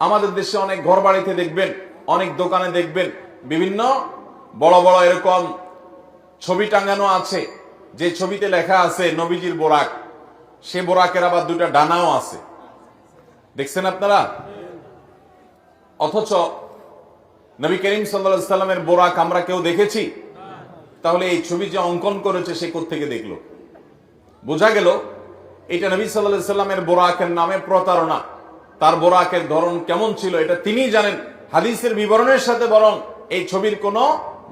আমাদের দেশে অনেক ঘর বাড়িতে দেখবেন, অনেক দোকানে দেখবেন বিভিন্ন বড় বড় এরকম ছবি টাঙানো আছে, যে ছবিতে লেখা আছে নবীজির বোরাক, সে বোরাকের আবার দুটা ডানাও আছে। দেখছেন আপনারা? অথচ নবী করিম সাল্লাল্লাহু আলাইহি সাল্লামের বোরাক আমরা কেউ দেখেছি? তাহলে এই ছবি যে অঙ্কন করেছে সে কোত্থেকে দেখলো? বোঝা গেল এটা নবী সাল্লাল্লাহু আলাইহি সাল্লামের বোরাকের নামে প্রতারণা। তার বোরাকের ধরন কেমন ছিল এটা তিনিই জানেন। হাদিসের বিবরণের সাথে বরং এই ছবির কোনো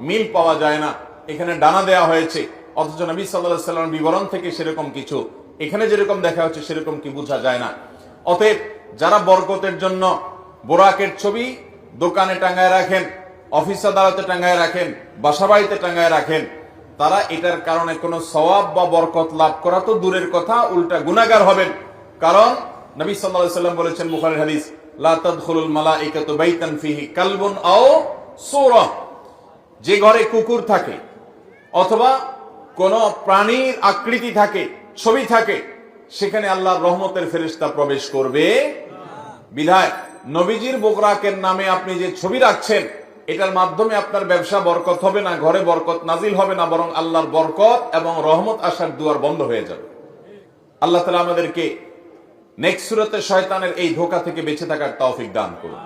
মিল পাওয়া যায় না। এখানে ডানা দেয়া হয়েছে, অথচ নবী সাল্লাল্লাহু আলাইহি সাল্লামের বিবরণ থেকে সেরকম কিছু এখানে যেরকম দেখা হচ্ছে সেরকম কি বোঝা যায় না। অতএব যারা বরকতের জন্য বোরাকের ছবি দোকানে টাঙ্গায় রাখেন, অফিস আদালতে টাঙ্গায় রাখেন, বাসাবাড়িতে টাঙ্গায় রাখেন, তারা এটার কারণে কোনো সওয়াব বা বরকত লাভ করা তো দূরের কথা, উল্টা গুনাহগার হবেন। কারণ নবী সাল্লাল্লাহু আলাইহি সাল্লাম বলেছেন বুখারীর হাদিস, লা তাদখুলুল মালাইকাতু বাইতান ফিহি কালবুন আও সূরা, যে ঘরে কুকুর থাকে অথবা কোন প্রাণীর আকৃতি থাকে, ছবি থাকে, সেখানে আল্লাহর রহমতের ফেরেশতা প্রবেশ করবে। বিধায় নবীজির বোরাকের নামে আপনি যে ছবি রাখছেন, এটার মাধ্যমে আপনার ব্যবসা বরকত হবে না, ঘরে বরকত নাজিল হবে না, বরং আল্লাহর বরকত এবং রহমত আসার দুয়ার বন্ধ হয়ে যাবে। আল্লাহ তাআলা আমাদেরকে নেক্সট সূরাতে শয়তানের এই ধোঁকা থেকে বেঁচে থাকার তৌফিক দান করুন।